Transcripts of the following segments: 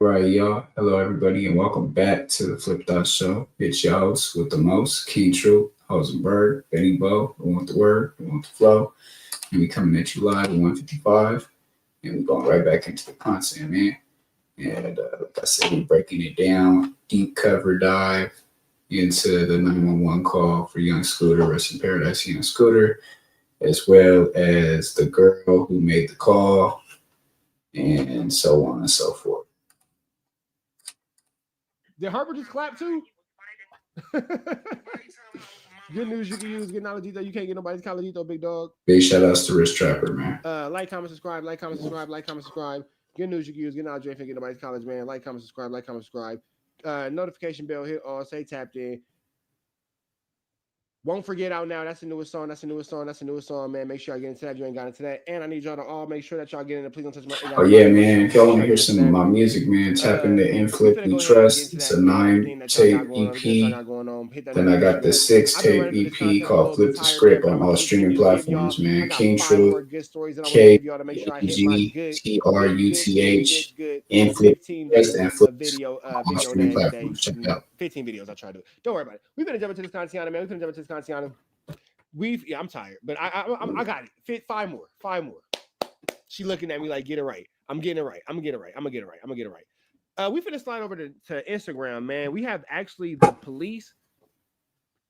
Right, y'all. Hello, everybody, and welcome back to the Flip Dot Show. It's your host with the most, King True, Hosenberg, Benny Bo, who want the word, who want the flow. And we coming at you live at 155, and we're going right back into the content, man. And like I said, we're breaking it down, deep cover dive into the 911 call for young Scooter, rest in paradise, young Scooter, as well as the girl who made the call, and so on and so forth. Did Herbert just clap too? Good news you can use. Good knowledge detail. You can't get nobody's college detail, big dog. Big shout outs to Rich Trapper, man. Like, comment, subscribe. Like, comment, subscribe. Like, comment, subscribe. Good news you can use. Good knowledge you ain't finna get nobody's college, man. Like, comment, subscribe. Like, comment, subscribe. Notification bell hit all. Say tapped in. Won't forget out now. That's the newest song. That's the newest song. That's the newest song, man. Make sure y'all get into that. If you ain't got into that. And I need y'all to all make sure that y'all get into. Please don't touch my. Oh yeah, man. If y'all want to hear some of my music, man, tap into Inflict We Trust. It's a 9-tape EP. Then I got the 6-tape EP called Flip the Script on all streaming platforms, man. King Truth, KGTRUTH, Inflict Trust, and Flip the Script on all streaming platforms. Check it out. 15 videos I try to do. Don't worry about it. We're gonna jump into this Contiana, man. We're gonna jump into this Contiana. I'm tired, but I got it. Fit five more. She looking at me like, get it right. I'm getting it right. I'm gonna get it right. We finna slide over to Instagram, man. We have actually the police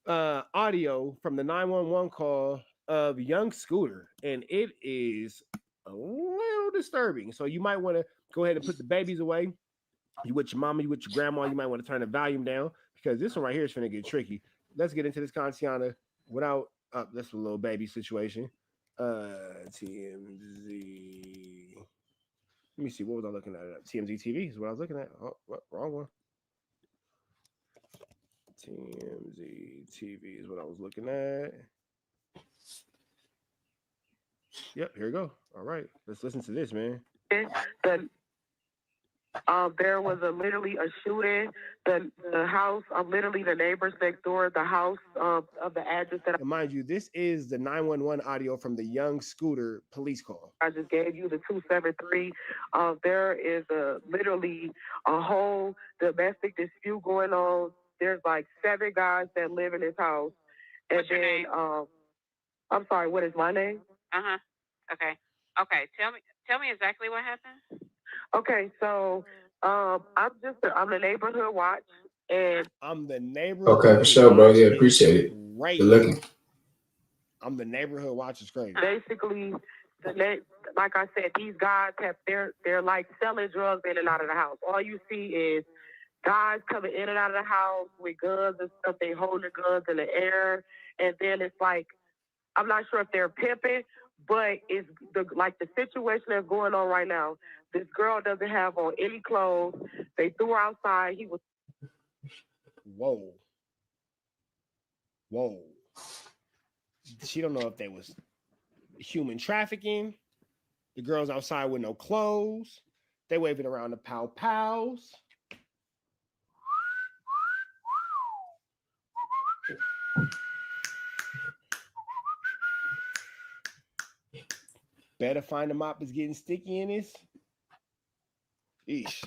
audio from the 911 call of young Scooter, and it is a little disturbing. So you might want to go ahead and put the babies away. You with your mama, you with your grandma, you might want to turn the volume down because this one right here is finna get tricky. Let's get into this Contiana without that's a little baby situation. TMZ. Let me see. What was I looking at? TMZ TV is what I was looking at. Oh, wrong one. TMZ TV is what I was looking at. Yep, here we go. All right, let's listen to this, man. There was literally a shooting. The house, literally the neighbors next door, the house of the address that. And mind you, this is the 911 audio from the young Scooter police call. I just gave you the 273. There is literally a whole domestic dispute going on. There's like 7 guys that live in this house. What's your name? I'm sorry. What is my name? Okay. Tell me exactly what happened. Okay, so I'm the neighborhood watch, and I'm the neighborhood. Okay, for sure, bro. Yeah, appreciate it. Right. Good looking. I'm the neighborhood watch. Is crazy. Basically, like I said, these guys they're like selling drugs in and out of the house. All you see is guys coming in and out of the house with guns and stuff. They hold the guns in the air, and then it's like I'm not sure if they're pimping, but it's the situation that's going on right now. This girl doesn't have on any clothes. They threw her outside. He was. Whoa. She don't know if they was human trafficking. The girls outside with no clothes. They waving around the pow-pows. Better find them up. It's getting sticky in this. Eesh.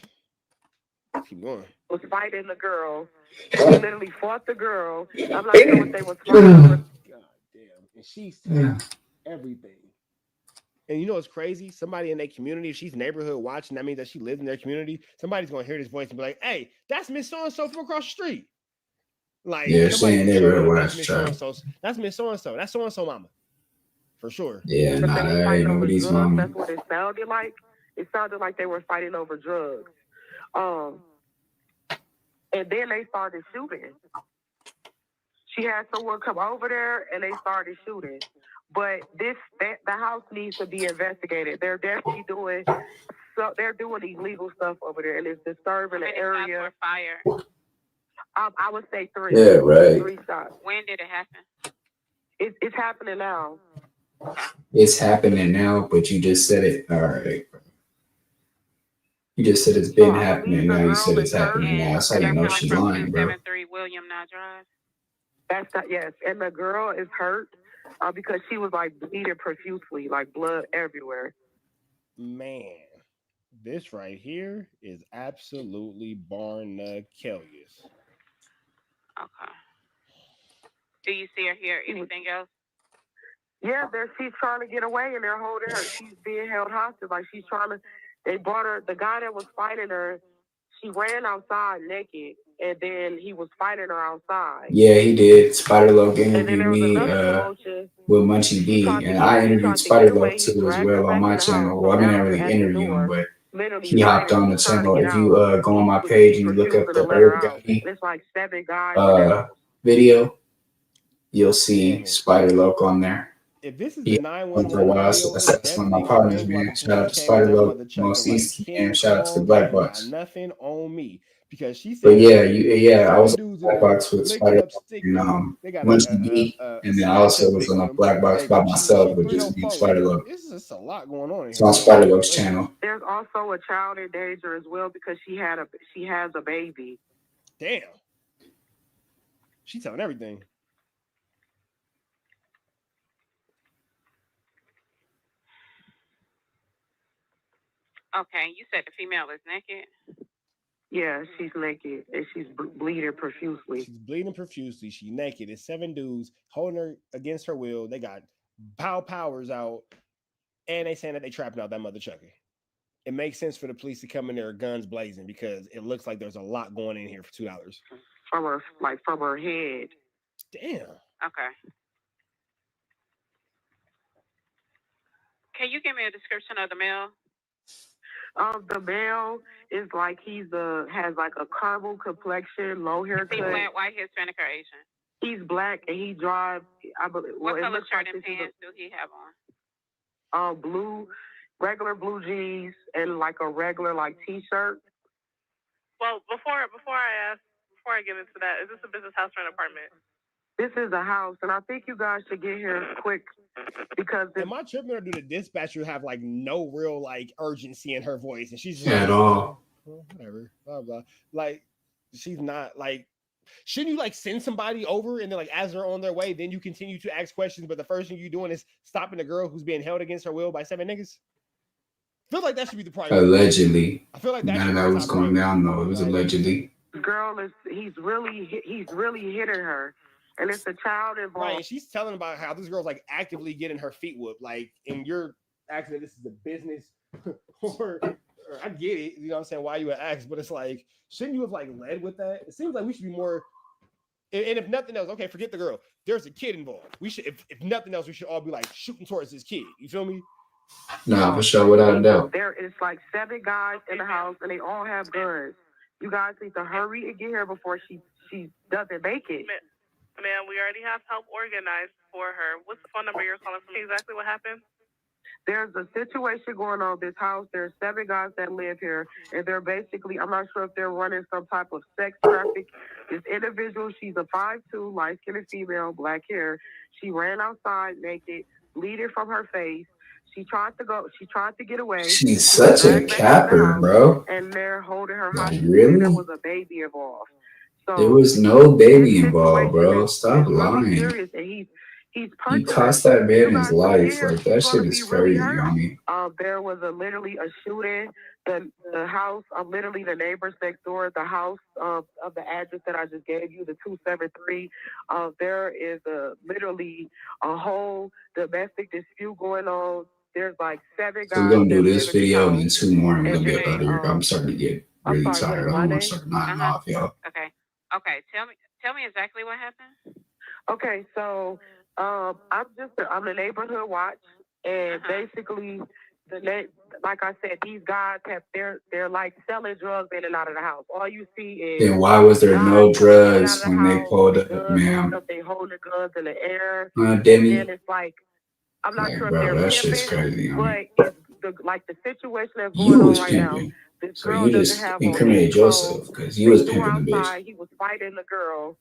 Keep going. Was fighting the girl. He literally fought the girl. I'm not sure what they were fighting over. God damn. And she's telling everything. And you know what's crazy? Somebody in their community, if she's neighborhood watching, that means that she lives in their community. Somebody's gonna hear this voice and be like, hey, that's Miss So-and-so from across the street. Like, yeah, saying neighborhood watch. That's Miss So-and-so. That's so-and-so mama. For sure. Yeah, nah, that ain't nobody's mama. That's what it sounded like. It sounded like they were fighting over drugs. And then they started shooting. She had someone come over there and they started shooting. But the house needs to be investigated. They're definitely doing illegal stuff over there, and it's disturbing the area. Fire. I would say 3. Yeah, right. 3 shots. When did it happen? It's happening now. It's happening now, but you just said it. All right. You just said it's been happening. Now you said it's happening now. That's how you know she's lying, bro. 273 William Now Drive. That's not, yes. And the girl is hurt because she was like bleeding profusely, like blood everywhere. Man, This right here is absolutely barnaculious. Okay. Do you see or hear anything else? Yeah, she's trying to get away and they're holding her. She's being held hostage. Like she's trying to. They brought her. The guy that was fighting her, she ran outside naked, and then he was fighting her outside. Yeah, he did. Spider Loc And then interviewed there was me another commotion. with Munchie B, and I He interviewed tried to get Spider Loc away. He too as dragged her well on back my in the house. channel. So Well, I mean, I now didn't they're really at the interview him, door, but literally he hopped fighting. on the She's trying to channel. get If you out. go on my But page she's and you look up refusing to the let her Herb out. Gotti There's like 7 guys in the house. video, you'll Damn see it. Spider Loc on there. If this is He the on for a 911 while. video, So it that's one of my definitely partners, screams like man. the Shout out police to came in Spider that Loc, mother chucker most like East, and King shout out to the Kong Black ain't got Box. nothing on me. Because she But said yeah, I was 7 on dudes the in Black there Box with licking Spider up Loc and stickers. They got Munchie B, a and then I smack also up was stick on with the them. Black Box Like by she myself with just me and 304. Spider Loc. This is just a lot going on in It's here, on man. Spider Loc's Gracious. channel. There's also a child in danger as well because she has a baby. Damn. She's telling everything. Okay, you said the female is naked. Yeah, she's naked and she's bleeding profusely. She's bleeding profusely. She's naked. It's 7 dudes holding her against her will. They got powers out, and they saying that they trapping out that mother chucker. It makes sense for the police to come in there guns blazing because it looks like there's a lot going in here for $2. From her head. Damn. Okay. Can you give me a description of the male? The male is like has like a caramel complexion, low haircut. Is he black, white, Hispanic, or Asian? He's black and he drives. What color shirt and pants do he have on? Blue, regular blue jeans and like a regular like t-shirt. Well, before I get into that, is this a business house or an apartment? This is a house, and I think you guys should get here quick because am I tripping or do the dispatcher have like no real like urgency in her voice, and she's just at like, all. Oh, whatever, blah blah. Like she's not like. Shouldn't you like send somebody over and then like as they're on their way, then you continue to ask questions, but the first thing you're doing is stopping the girl who's being held against her will by 7 niggas? I feel like that should be the priority. Allegedly. I feel like that None should of be that the was top going priority. down though. It was allegedly. Girl he's really hitting her, and it's a child involved. Right, and she's telling about how this girl's like actively getting her feet whooped, like, and you're acting that this is a business, or I get it, you know what I'm saying? Why you would ask, but it's like, shouldn't you have like led with that? It seems like we should be more. And if nothing else, okay, forget the girl. There's a kid involved. We should, if nothing else, we should all be like shooting towards this kid. You feel me? Nah, for sure, without a doubt. There is like 7 guys in the house, and they all have guns. You guys need to hurry and get here before she doesn't make it. Ma'am, we already have help organized for her. What's the phone number you're calling from? Exactly what happened? There's a situation going on in this house. There's 7 guys that live here, and they're basically, I'm not sure if they're running some type of sex traffic. This individual, she's a 5'2", light-skinned female, black hair. She ran outside naked, bleeding from her face. She tried to get away. She's such a capper, bro. And they're holding her like, hostage. really? There was a baby involved. So there was no baby involved, bro. Stop lying. Really serious, and he cost that man his life. Like, that shit is crazy, really there was literally a shooting. The house, literally the neighbors next door, the house of the address that I just gave you, the 273. There is literally a whole domestic dispute going on. There's like 7 guys. So we're gonna do this video and then 2 more, and we're gonna be up out of here. I'm starting to get really tired. I don't want to start nodding off, y'all. Okay. Tell me exactly what happened. Okay, so I'm the neighborhood watch, and basically like I said, these guys they're like selling drugs in and out of the house. All you see is. Then why was there no drugs when they pulled up, ma'am? They hold the guns in the air. Demi. And it's like, I'm not sure bro, if they're that shit's crazy. but it's the situation that's going on right now. This so girl you just incriminated yourself because you was pimping the bitch. He was fighting the girl.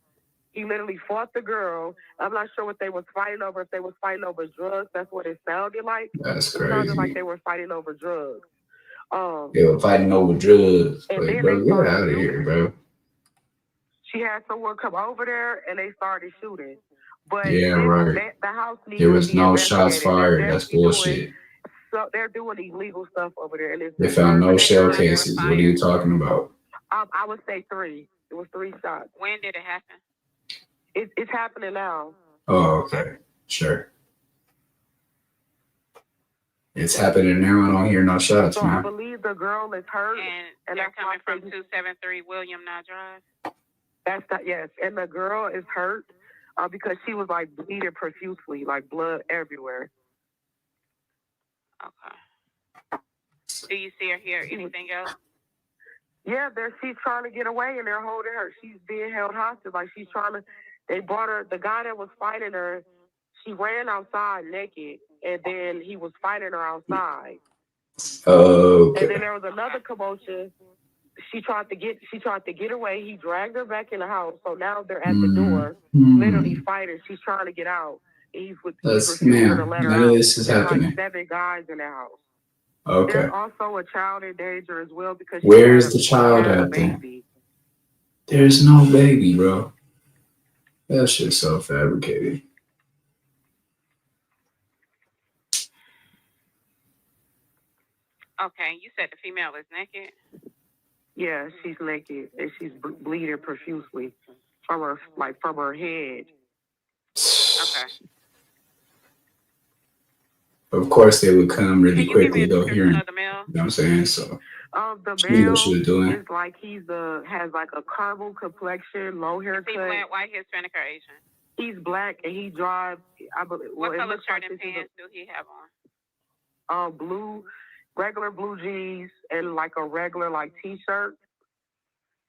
He literally fought the girl. I'm not sure what they was fighting over. If they was fighting over drugs, that's what it sounded like. That's crazy. It sounded like they were fighting over drugs. They were fighting over drugs. Like, bro, get out of here, bro. She had someone come over there and they started shooting. But yeah, right. The house there was no shots fired. That's bullshit. they're doing illegal stuff over there, and They found no shell Under cases. What are fire. you talking about? I would say 3. It was 3 shots. When did it happen? It's happening now. Oh, okay. Sure. It's happening now. I don't hear no shots, So I man. believe the girl is hurt. And they're that's why coming from they- 273 William Nye Drive. That's that, yes. And the girl is hurt because she was like bleeding profusely, like blood everywhere. Okay. Do you see or hear anything else? Yeah, she's trying to get away and they're holding her. She's being held hostage. Like she's trying to, they brought her, the guy that was fighting her, she ran outside naked and then he was fighting her outside. Okay. And then there was another commotion. She tried to get away. He dragged her back in the house. So now they're at the door, literally fighting. She's trying to get out. He's refusing to let her none out. of this is There's happening. like 7 guys in the house. Okay. There's also a child in danger as well because Where's the child at then? baby. There's no baby, bro. That shit's so fabricated. Okay, you said the female is naked? Yeah, she's naked and she's bleeding profusely from her head. Okay. Of course, they would come really Can you give me quickly a though. description Here, of the male? you know what I'm saying? So The you male should doing. is like has like a caramel complexion, low Is haircut. he black, white, Hispanic, or Asian? He's black and he drives. I believe. What color looks shirt like and this is pants do he have on? blue, regular blue jeans and like a regular like t-shirt.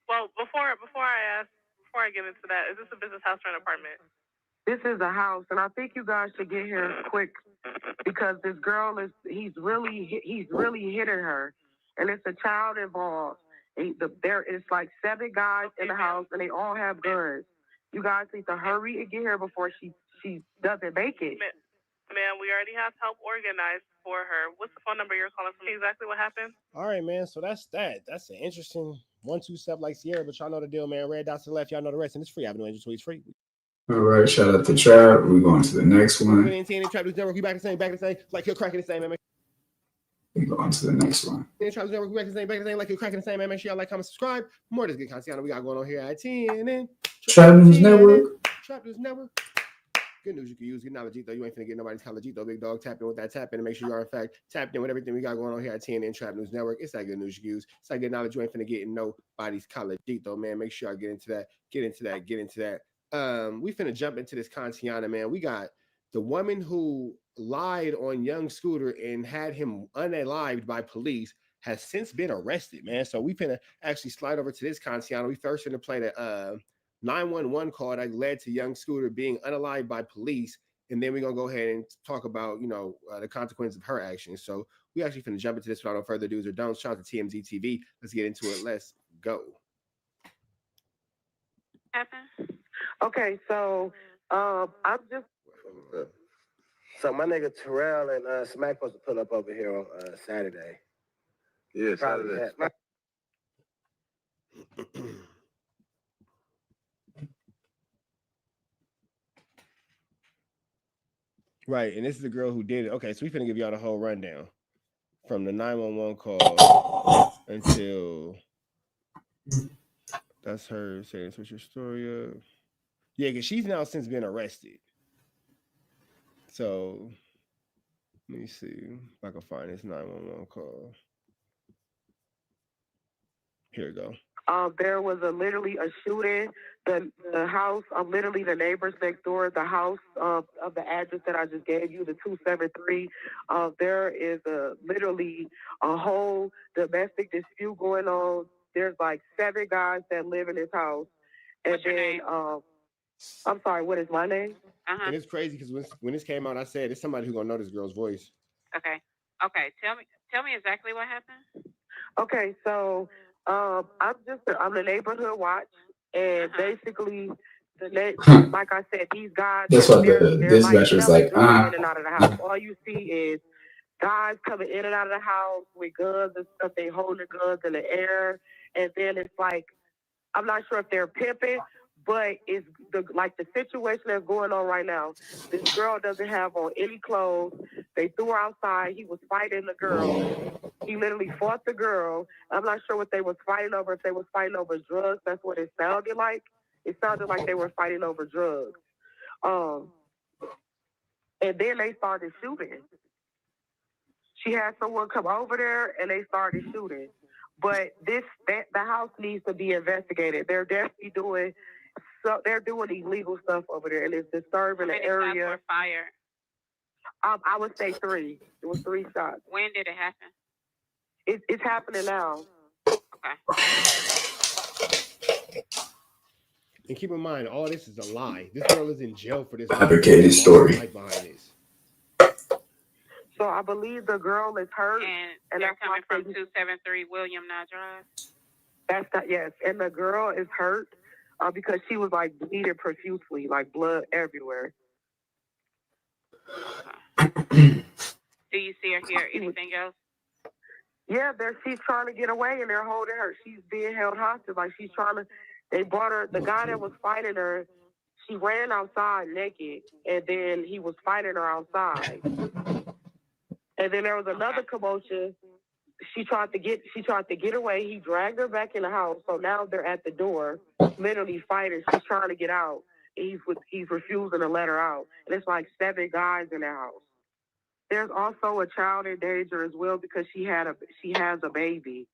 Well, before I get into that, is this a business house or an apartment? This is a house, and I think you guys should get here quick because this girl he's really hitting her, and it's a child involved. There is like 7 guys in the house, and they all have guns. You guys need to hurry and get here before she doesn't make it. Ma'am, we already have help organized for her. What's the phone number you're calling from? Exactly what happened? All right, man. So that's that. That's an interesting 1-2 step like Sierra, but y'all know the deal, man. Red dots to the left, y'all know the rest, and it's free. Avenue Angel Tweets free. All right, shout out to Trap. We're going to the next one. We're in Trap News Network. We back to the same, like you're cracking the same, man. We're going to the next one. Trap News Network. We back to the same, like you're cracking the same, man. Make sure y'all like, comment, subscribe. More of this good content we got going on here at TNN. Trap News Network. Trap News Network. Good news you can use. Good knowledge, though. You ain't finna get nobody's knowledge, though. Big dog, tap in with that tap in and make sure you are, in fact, tapped in with everything we got going on here at TNN Trap News Network. It's that good news you can use. It's that good knowledge you ain't finna get in nobody's college, though, man. Make sure I get into that. We finna jump into this Kantiana, man. We got the woman who lied on young Scooter and had him unalived by police has since been arrested, man. So we finna actually slide over to this Kantiana. We first finna play the 911 call that led to young Scooter being unalived by police, and then we're gonna go ahead and talk about the consequences of her actions. So we actually finna jump into this without no further do's or don'ts. Shout out to TMZ TV. Let's get into it. Let's go. Okay, so I'm just. So my nigga Terrell and Smack supposed to pull up over here on Saturday. Yeah, Saturday. Right, and this is the girl who did it. Okay, so we finna give y'all the whole rundown from the 911 call until that's her saying, "What's your story of?" Yeah, because she's now since been arrested. So let me see if I can find this 911 call. Here we go. There was literally a shooting. The house, literally the neighbors next door, the house of the address that I just gave you, the 273. There is literally a whole domestic dispute going on. There's like 7 guys that live in this house. What's your then, name? I'm sorry, what is my name? And it's crazy because when this came out, I said it's somebody who's gonna know this girl's voice. Okay. Tell me exactly what happened. Okay, so I'm the neighborhood watch, and basically like I said, these guys. That's what the dispatcher's like. In and out of the house. All you see is guys coming in and out of the house with guns and stuff. They holding guns in the air, and then it's like I'm not sure if they're pimping, But it's the situation that's going on right now. This girl doesn't have on any clothes. They threw her outside. He was fighting the girl. He literally fought the girl. I'm not sure what they was fighting over. If they was fighting over drugs, that's what it sounded like. It sounded like they were fighting over drugs. And then they started shooting. She had someone come over there and they started shooting. But the house needs to be investigated. They're definitely doing illegal stuff over there, and it's disturbing the area. Shots were fired? I would say 3. It was 3 shots. When did it happen? It's happening now. Okay. And keep in mind, all this is a lie. This girl is in jail for this fabricated story. Behind this. So I believe the girl is hurt. And they're coming from 273 William Knott Drive? Yes. And the girl is hurt because she was like bleeding profusely, like blood everywhere. Okay. Do you see or hear anything else? Yeah, she's trying to get away and they're holding her. She's being held hostage. Like they brought her, the guy that was fighting her, she ran outside naked and then he was fighting her outside. And then there was another commotion. She tried to get away. He dragged her back in the house. So now they're at the door, literally fighting. She's trying to get out. He's refusing to let her out. And it's like 7 guys in the house. There's also a child in danger as well because she has a baby.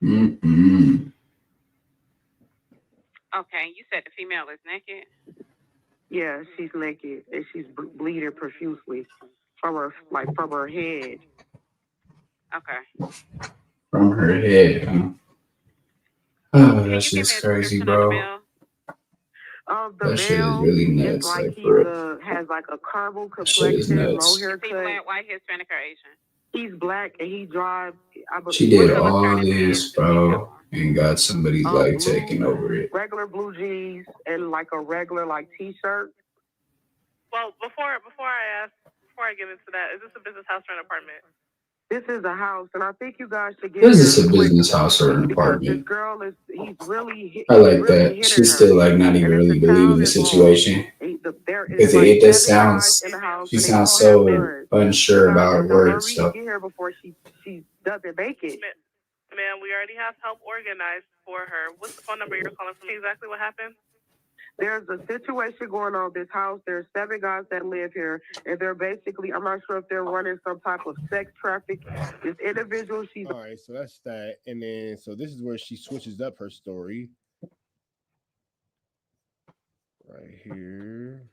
Mm-mm. Okay, you said the female is naked? Yeah, she's naked and she's bleeding profusely from her head. Okay. From her head, huh? Oh, that's just crazy, bro. That shit is really nuts. Like he has like a caramel complexion, low haircut. Is he black, white, Hispanic, or Asian? He's black and he drives. She did all this, bro, and got somebody's like taking over it. Regular blue jeans and like a regular like t-shirt. Well, before I get into that, is this a business house or an apartment? This is a house, and I think you guys should get. This is a business house or an apartment. This girl he's really. I like that. She's still like not even really believing the situation. Because it sounds. She sounds so unsure about her words. So. Get here before she doesn't make it. Ma'am, we already have help organized for her. What's the phone number you're calling from? Exactly what happened? There's a situation going on in this house. There's 7 guys that live here, and they're basically, I'm not sure if they're running some type of sex traffic. This individual, all right, so that's that. And then, so this is where she switches up her story. Right here.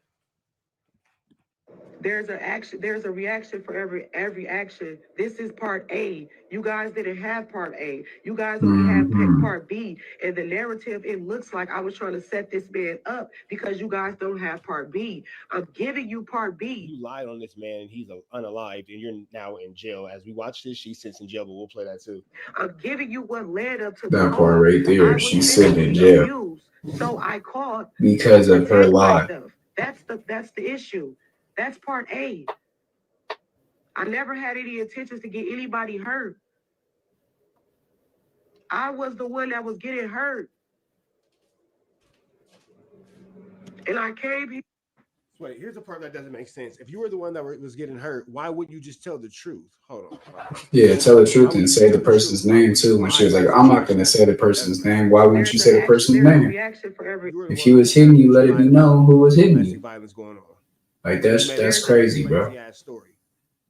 There's a reaction for every action. This is part A. You guys didn't have part A. You guys only had part B. And the narrative, it looks like I was trying to set this man up because you guys don't have part B. I'm giving you part B. You lied on this man and he's unalived and you're now in jail. As we watch this, she sits in jail, but we'll play that too. I'm giving you what led up to that part right there. She's sitting in jail. Abused. So I called because of her lie. That's the issue. That's part A. I never had any intentions to get anybody hurt. I was the one that was getting hurt. And I came here. Wait, here's the part that doesn't make sense. If you were the one that was getting hurt, why wouldn't you just tell the truth? Hold on. Yeah, tell the truth and say the person's name too. When she was like, I'm not going to say the person's name. Why wouldn't you say the person's name? If he was hitting you, let it be known who was hitting you. Violence going on. Like that's crazy, bro.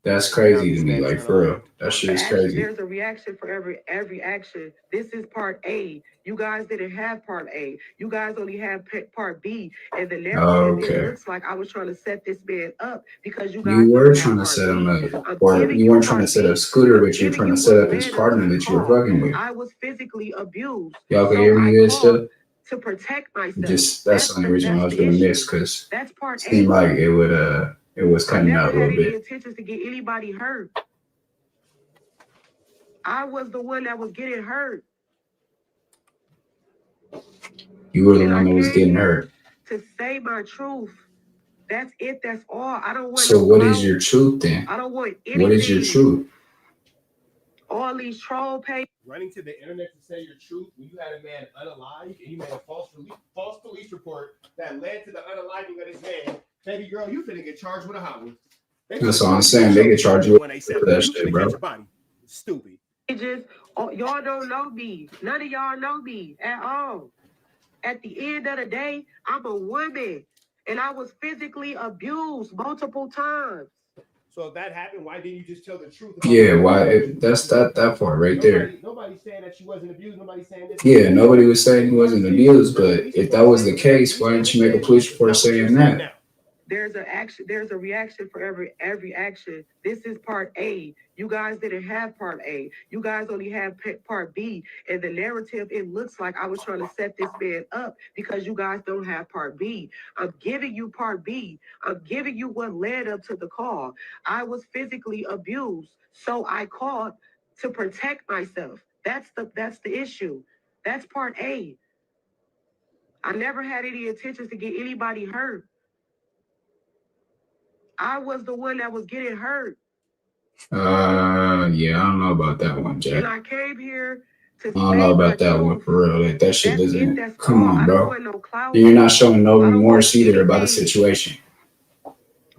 That's crazy to me, like for real. That shit is crazy. There's a reaction for every action. This is part A. You guys didn't have part A. You guys only had part B. And the narrative, it looks like I was trying to set this man up because you guys. You were trying to set him up, or you weren't trying to set up Scooter, but you were trying to set up his partner that you were fucking with. I was physically abused. Y'all can hear me good still? To protect myself. That's the only reason I was doing this, because it seemed like it was cutting out a little bit. I never had any intentions to get anybody hurt. I was the one that was getting hurt. You were the one that was getting hurt. To say my truth. That's it. That's all. I don't want. So what is your truth then? I don't want anything. What is your truth? all these troll pages. Running to the internet to say your truth when you had a man unalive and you made a false police report that led to the unaliving of this man. Baby girl, you finna get charged with a hot one. That's all I'm saying. They could charge you for that shit, bro. Stupid. Y'all don't know me. None of y'all know me at all. At the end of the day, I'm a woman, and I was physically abused multiple times. So if that happened, why didn't you just tell the truth? Yeah, why? That's that part right there. Nobody's saying that she wasn't abused. Nobody's saying this. Yeah, nobody was saying he wasn't abused, but if that was the case, why didn't you make a police report saying that? There's a reaction for every action. This is part A. You guys didn't have part A. You guys only have part B. And the narrative, it looks like I was trying to set this man up because you guys don't have part B. I'm giving you part B. I'm giving you what led up to the call. I was physically abused, so I called to protect myself. That's the issue. That's part A. I never had any intentions to get anybody hurt. I was the one that was getting hurt. Yeah, I don't know about that one, Jack. And I came here to I don't know about that one for real. Like, that shit doesn't. Come on, bro. You're not showing no remorse either about the situation.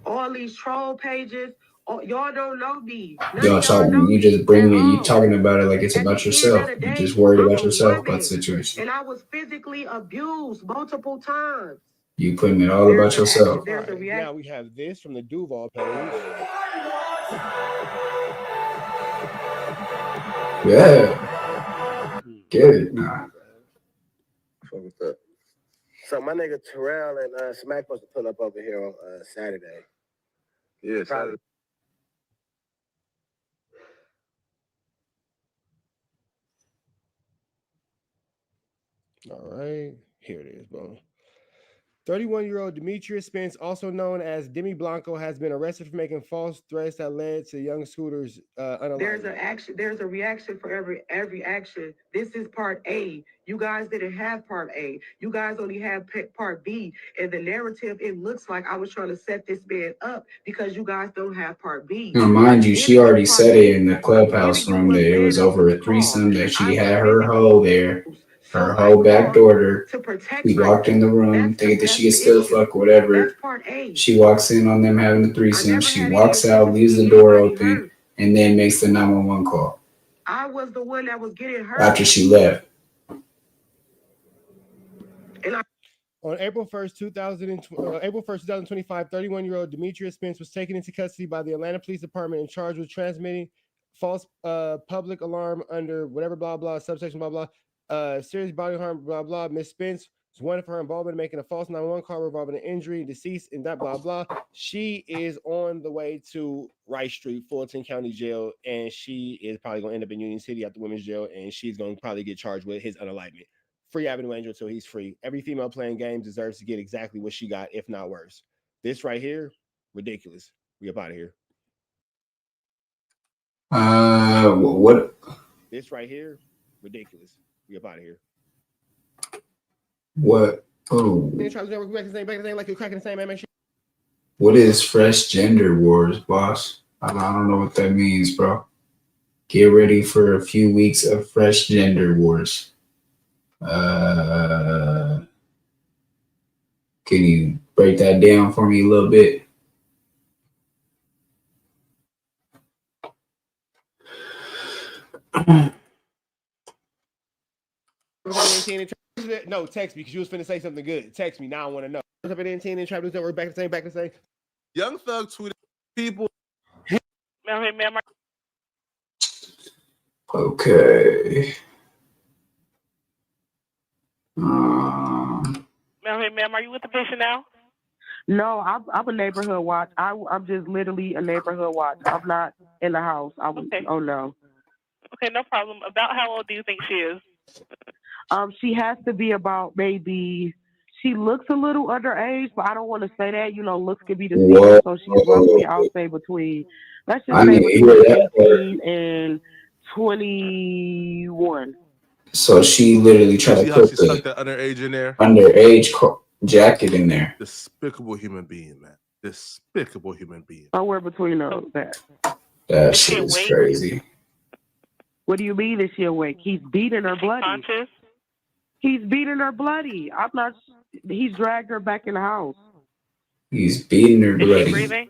All these troll pages, y'all don't know me. Y'all talking. You just bringing it. You talking about it like it's about yourself. You're just worried about yourself about the situation. And I was physically abused multiple times. You putting it all about yourself. Right. Now we have this from the Duval page. Yeah. Get it. Nah. Fuck with that. So my nigga Terrell and Smack supposed to pull up over here on Saturday. Yeah, Saturday. All right. Here it is, bro. 31-year-old Demetrius Spence, also known as Demi Blanco, has been arrested for making false threats that led to young Scooter's unalignment. There's a reaction for every action. This is part A. You guys didn't have part A. You guys only have part B. And the narrative, it looks like I was trying to set this man up because you guys don't have part B. Now, mind you, she already said it in the clubhouse room that it was over a threesome, that she had her hoe there. Her whole back daughter. We walked in the room thinking that she could still fuck whatever. She walks in on them having the threesome. She walks out, leaves the door open, and then makes the 911 call. I was the one that was getting hurt. After she left. On April 1st, 2025, 31-year-old Demetrius Spence was taken into custody by the Atlanta Police Department and charged with transmitting false public alarm under whatever, blah, blah, subsection, blah, blah. Serious bodily harm, blah, blah. Miss Spence was wanted for her involvement in making a false 911 call involving an injury, deceased, and that, blah, blah. She is on the way to Rice Street, Fulton County Jail, and she is probably going to end up in Union City at the women's jail, and she's going to probably get charged with his unalignment. Free Avenue Angel until he's free. Every female playing games deserves to get exactly what she got, if not worse. This right here, ridiculous. We up out of here. What? This right here, ridiculous. We up out of here. What? Oh. What is fresh gender wars, boss? I don't know what that means, bro. Get ready for a few weeks of fresh gender wars. Can you break that down for me a little bit? No, text me because you was finna say something good. Text me now. I want to know. What's up at NTN and Trap News Network? Back to say. Young Thug tweeted people. Ma'am, Okay. ma'am, are you with the patient now? No, I'm a neighborhood watch. I'm just literally a neighborhood watch. I'm not in the house. Okay. Oh no. Okay, no problem. About how old do you think she is? She has to be about maybe. She looks a little underage, but I don't want to say that. You know, looks could be deceiving. So she's roughly, I'll say between. Let's just say between 18 and 21. So she literally tried to put the stuck that underage in there. Underage jacket in there. Despicable human being, man. Despicable human being. Somewhere between those. That shit is crazy. What do you mean is she awake? He's beating her Is she bloody. conscious? He's beating her bloody. I'm not. He's dragged her back in the house. He's beating her Is she bloody. breathing?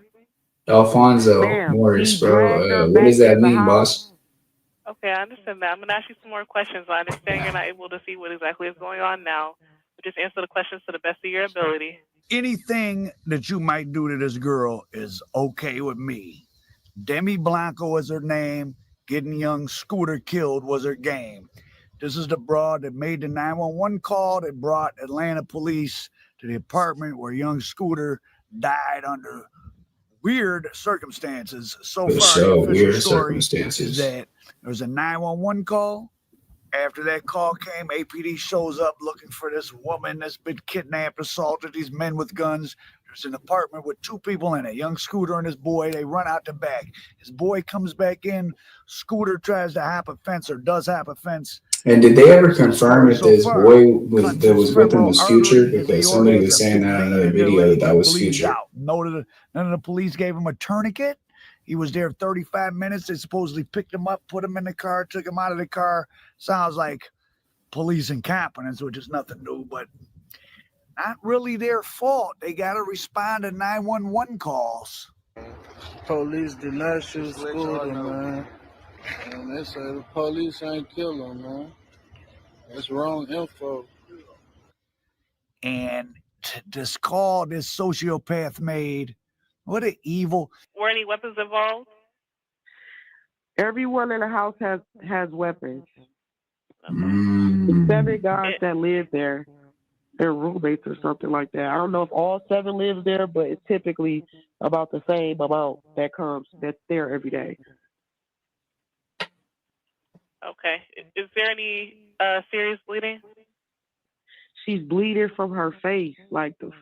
Alfonso Ma'am, Morris, he dragged her bro. What back does that in the mean, house. boss? Okay, I understand that. I'm going to ask you some more questions. I understand you're not able to see what exactly is going on now. But just answer the questions to the best of your ability. Anything that you might do to this girl is okay with me. Demi Blanco is her name. Getting young Scooter killed was her game. This is the broad that made the 911 call that brought Atlanta police to the apartment where young Scooter died under weird circumstances. So For far, sure, the official weird story is circumstances. that there was a 911 call. After that call came, APD shows up looking for this woman that's been kidnapped, assaulted, these men with guns. There's an apartment with two people in it, young Scooter and his boy. They run out the back. His boy comes back in. Scooter tries to hop a fence or does hop a fence. And did they ever That's the confirm story if so this far. boy was Cuts that his was with him femoral was Future? artery, his Because aorta, somebody it's was a saying big that in vein another in their video leg. that He was bleeds Future. out. None of the police gave him a tourniquet. He was there 35 minutes. They supposedly picked him up, put him in the car, took him out of the car. Sounds like police incompetence, which is nothing new, but not really their fault. They got to respond to 911 calls. Police did not shoot Scooter, man. And they say the police ain't kill him, man. That's wrong info. And this call this sociopath made, what an evil. Were any weapons involved? Everyone in the house has weapons. The Mm. 7 guys that live there, they're roommates or something like that. I don't know if all 7 lives there, but it's typically about the same amount that's there every day. Okay. Is there any serious bleeding? She's bleeding from her face, like the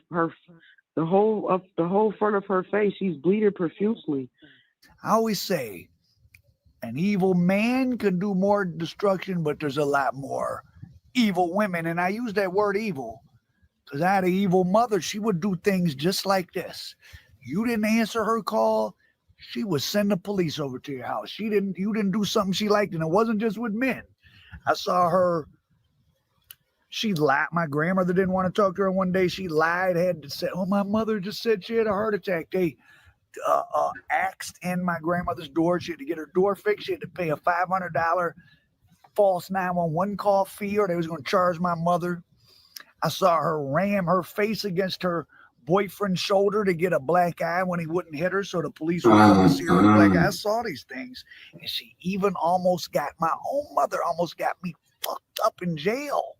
whole front of her face. She's bleeding profusely. I always say, an evil man can do more destruction, but there's a lot more evil women. And I use that word evil because I had an evil mother. She would do things just like this. You didn't answer her call, she would send the police over to your house. You didn't do something she liked, and it wasn't just with men. I saw her. She lied. My grandmother didn't want to talk to her one day. She lied, had to say, "Oh, my mother just said she had a heart attack." They axed in my grandmother's door. She had to get her door fixed. She had to pay a $500 false 911 call fee, or they was going to charge my mother. I saw her ram her face against her boyfriend's shoulder to get a black eye when he wouldn't hit her, so the police would come and see her with a black eye. I saw these things, and she even almost got my own mother almost got me fucked up in jail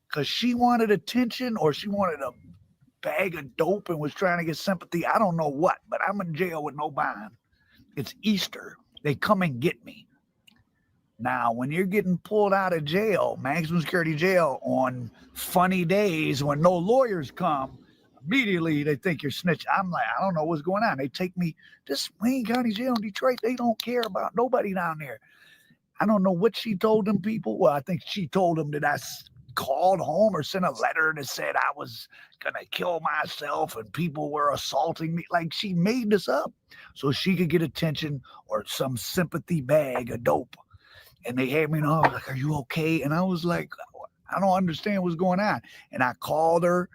because she wanted attention or she wanted a bag of dope and was trying to get sympathy. I don't know what, but I'm in jail with no bond. It's Easter. They come and get me. Now, when you're getting pulled out of jail, maximum security jail, on funny days when no lawyers come, immediately they think you're snitching. I'm like, I don't know what's going on. They take me to Wayne County Jail in Detroit. They don't care about nobody down there. I don't know what she told them people. Well, I think she told them that I called home or sent a letter that said I was going to kill myself and people were assaulting me. Like, she made this up so she could get attention or some sympathy bag of dope. And they had me and I was like, "Are you okay?" And I was like, "I don't understand what's going on." And I called her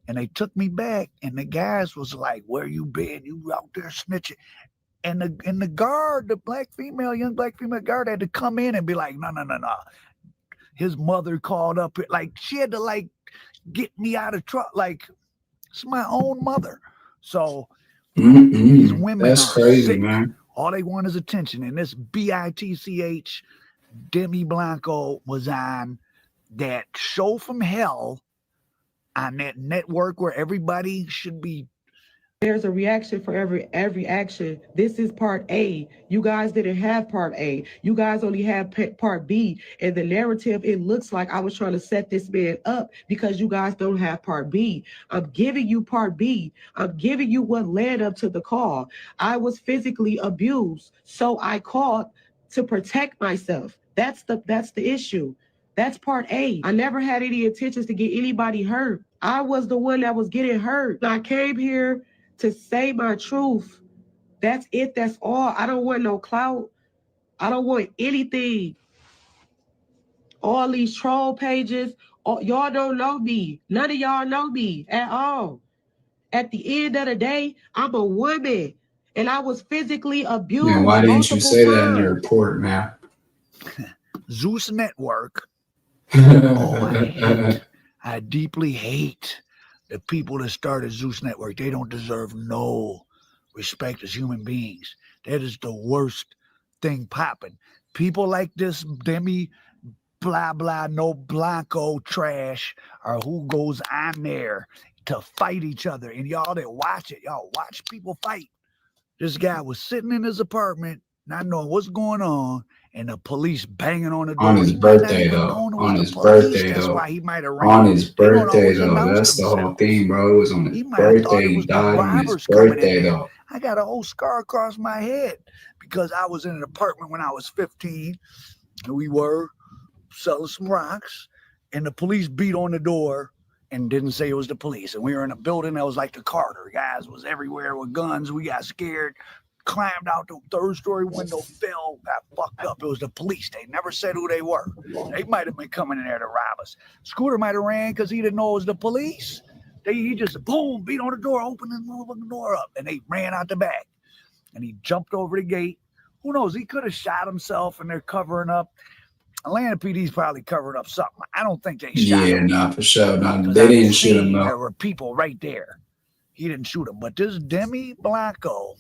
and they took me back. And the guys was like, "Where you been? You out there snitching?" And the guard, the young black female guard had to come in and be like, no. His mother called up. Like, she had to like get me out of trouble. Like, it's my own mother. So these women That's are crazy, sick. man. All they want is attention. And this bitch Demi Blanco was on that show from hell on that network where everybody should be. There's a reaction for every action. This is part A. You guys didn't have part A. You guys only have part B. And the narrative, it looks like I was trying to set this man up because you guys don't have part B. I'm giving you part B. I'm giving you what led up to the call. I was physically abused, so I called to protect myself. That's the issue. That's part A. I never had any intentions to get anybody hurt. I was the one that was getting hurt. I came here to say my truth. That's it. That's all. I don't want no clout. I don't want anything. All these troll pages, y'all don't know me. None of y'all know me at all. At the end of the day, I'm a woman, and I was physically abused Man, why didn't you multiple say that in the times. report, man? Zeus Network. Oh, I deeply hate the people that started Zeus Network. They don't deserve no respect as human beings. That is the worst thing popping. People like this Demi, blah, blah, no blanco trash, or who goes on there to fight each other. And y'all that watch it, y'all watch people fight. This guy was sitting in his apartment, not knowing what's going on, and the police banging on the door. On his He might not birthday, even though. known it was On the his police. birthday, That's though. why he might have On ran. his They don't birthday, always though. announce That's the whole themselves. thing, bro. It was on his He might have thought birthday. it He was the died on his robbers coming in birthday, there. though. I got a whole scar across my head because I was in an apartment when I was 15, and we were selling some rocks, and the police beat on the door and didn't say it was the police. And we were in a building that was like the Carter. Guys was everywhere with guns. We got scared, climbed out the third-story window, fell, got fucked up. It was the police. They never said who they were. They might have been coming in there to rob us. Scooter might have ran because he didn't know it was the police. He just, boom, beat on the door, opened the motherfucking door up, and they ran out the back. And he jumped over the gate. Who knows? He could have shot himself, and they're covering up. Atlanta PD's probably covered up something. I don't think they shot Yeah, him. nah, for sure. Nah, Because they on the didn't shoot him, scene, though. there were people right there. He didn't shoot him. But this Demi Blanco,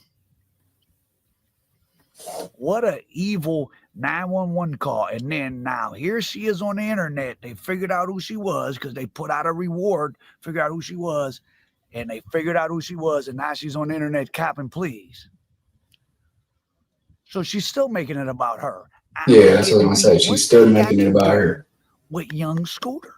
what a evil 911 call. And then now here she is on the internet. They figured out who she was because they put out a reward, figured out who she was, and they figured out who she was, and now she's on the internet copping pleas. So she's still making it about her. Yeah, that's what I'm gonna say. She's still making it about her. With young Scooter.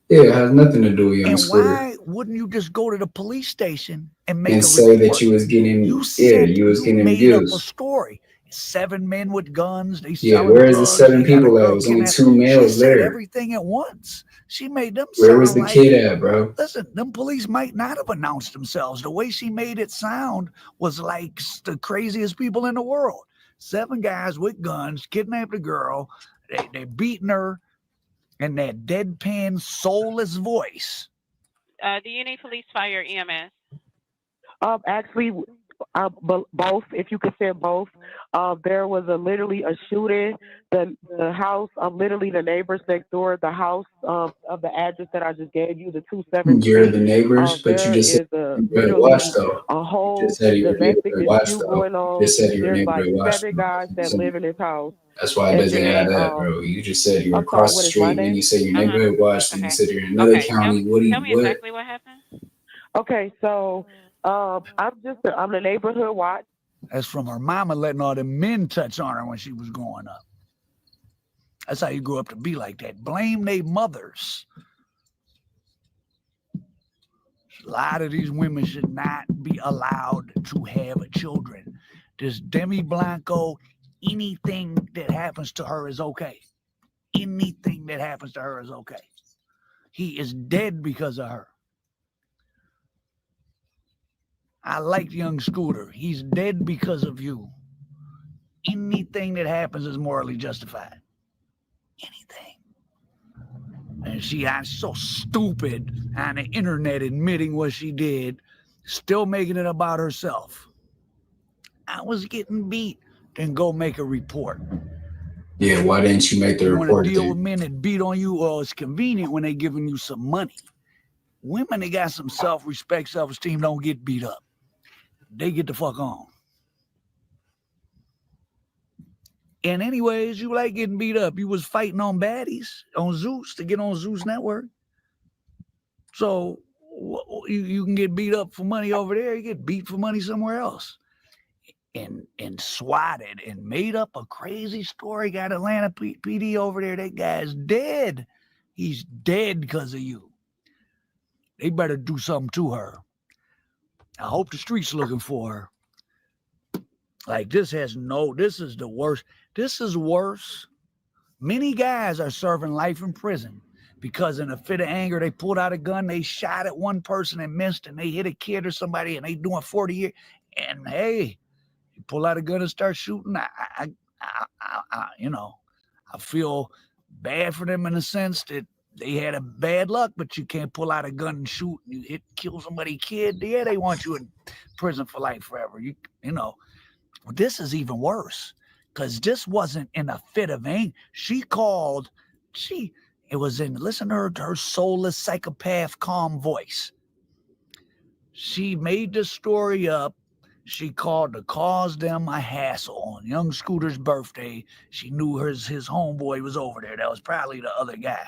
Yeah, it has nothing to do with young And Scooter. why wouldn't you just go to the police station and make And a say report? that you was getting, You yeah, said you was getting made up a abused. story. 7 men with guns. They Yeah, selling where is the drugs. 7 They got a people at? It girl was only kidnapped. 2 She males said there. everything at once. She made them Where was sound the like, kid at, bro? listen, them police might not have announced themselves. The way she made it sound was like the craziest people in the world. 7 guys with guns kidnapped a girl. They're beating her in that deadpan, soulless voice. Do you need police, fire, or EMS? Actually, both. If you could say both. There was literally a shooting. The house, literally the neighbors next door, the house of the address that I just gave you, the 273. You're the neighbors, but you There just said is you better literally watch, though. a You whole just said you were domestic neighborhood watch, dispute though. going You on. just said you were There's like neighborhood watch. 7 guys that So live in this house. that's why it And doesn't have then, that, bro. You just said you were I'm sorry, across the what is my street, then name? you said your neighborhood watch, then you Okay. said you're in another Okay. county. Tell me What? exactly what happened. Okay, so I'm the neighborhood watch. That's from her mama letting all the men touch on her when she was growing up. That's how you grew up to be like that. Blame their mothers. A lot of these women should not be allowed to have children. This Demi Blanco, anything that happens to her is okay. Anything that happens to her is okay. He is dead because of her. I like young Scooter. He's dead because of you. Anything that happens is morally justified. Anything. And she got so stupid on the internet admitting what she did, still making it about herself. I was getting beat. Then go make a report. Yeah, why didn't you make the You want report to deal then? with men that beat on you? Well, it's convenient when they giving you some money. Women that got some self-respect, self-esteem don't get beat up. They get the fuck on. And anyways, you like getting beat up. You was fighting on baddies on Zeus to get on Zeus Network. So you can get beat up for money over there. You get beat for money somewhere else. And swatted and made up a crazy story. Got Atlanta PD over there. That guy's dead. He's dead because of you. They better do something to her. I hope the street's looking for her. Like this is the worst. This is worse. Many guys are serving life in prison because in a fit of anger, they pulled out a gun, they shot at one person and missed, and they hit a kid or somebody, and they doing 40 years. And hey, you pull out a gun and start shooting. I I feel bad for them in the sense that they had a bad luck, but you can't pull out a gun and shoot and you kill somebody's kid. Yeah, they want you in prison for life forever. You know, this is even worse because this wasn't in a fit of anger. It was in, listen to her soulless psychopath calm voice. She made the story up. She called to cause them a hassle on young Scooter's birthday. She knew his homeboy was over there. That was probably the other guy.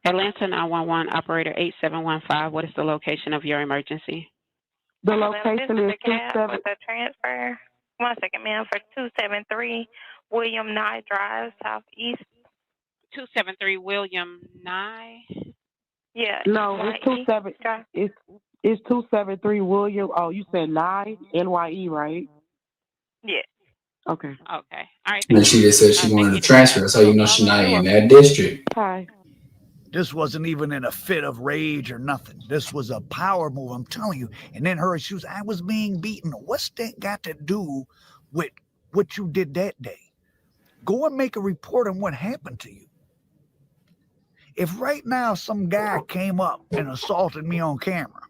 Atlanta 911 operator 8715. What is the location of your emergency? The location is with the transfer. 1 second, ma'am, for 273 William Nye Drive, Southeast. 273 William Nye. Yeah. No, it's 27. It's 273 William. Oh, you said Nye, NYE, right? Yeah. Okay. Okay. All right. And she just said she wanted to transfer. That's how you know she's not in that district. Hi. This wasn't even in a fit of rage or nothing. This was a power move, I'm telling you. And then she was, I was being beaten. What's that got to do with what you did that day? Go and make a report on what happened to you. If right now some guy came up and assaulted me on camera,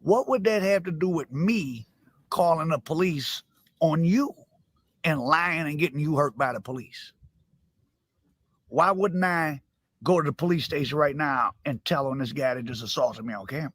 what would that have to do with me calling the police on you and lying and getting you hurt by the police? Why wouldn't I go to the police station right now and tell on this guy that just assaulted me on camera?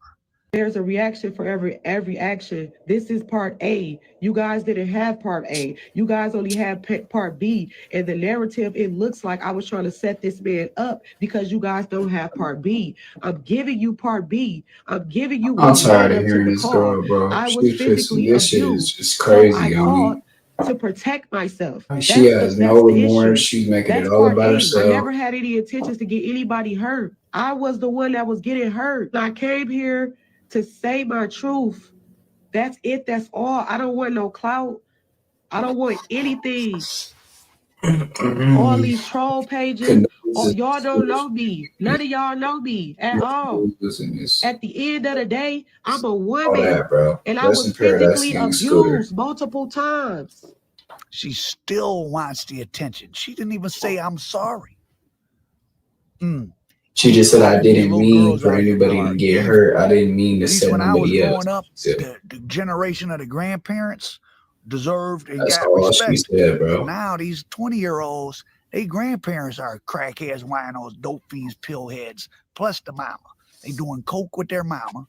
There's a reaction for every action. This is part A. You guys didn't have part A. You guys only had part B. And the narrative, it looks like I was trying to set this man up because you guys don't have part B. I'm giving you part B. I'm giving you I'm what tired led of up to hearing the this call. girl, bro. I was She pissing. physically This shit is abused. just So crazy. I I called mean, to protect myself. she has no That's the issue. remorse. She's making That's it all part about A. I herself. never had any intentions to get anybody hurt. I was the one that was getting hurt. I came here to say my truth. That's it. That's all. I don't want no clout. I don't want anything. All these troll pages. Y'all don't know me. None of y'all know me at all. At the end of the day, I'm a woman. That, bro. And I was physically abused multiple times. She still wants the attention. She didn't even say, I'm sorry. She just said, I didn't mean for anybody to get hurt. I didn't mean to say when I was nobody growing else. up, the generation of the grandparents deserved and That's got all respect. she said, bro. But now these 20-year-olds, they grandparents are crackheads, winos, dope fiends, pillheads, plus the mama. They doing coke with their mama,